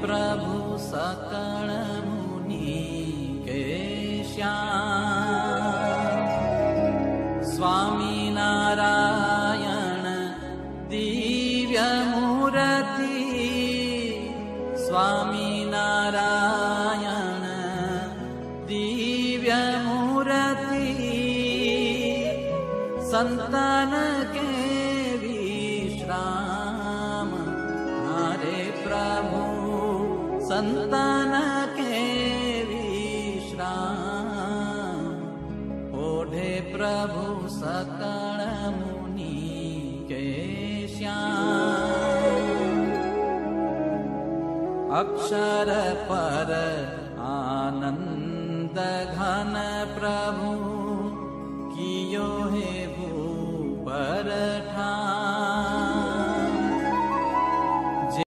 प्रभु सकल मुनि के श्याम। स्वामी नारायण दिव्य मूर्ति, स्वामी नारायण दिव्य मूर्ति। संतन के विश्राम हरे प्रभु, संतन के विश्राम। ओढ़े प्रभु सकल मुनि के श्याम। अक्षर पर आनंद घन प्रभु, कियो हे भूपर ठान।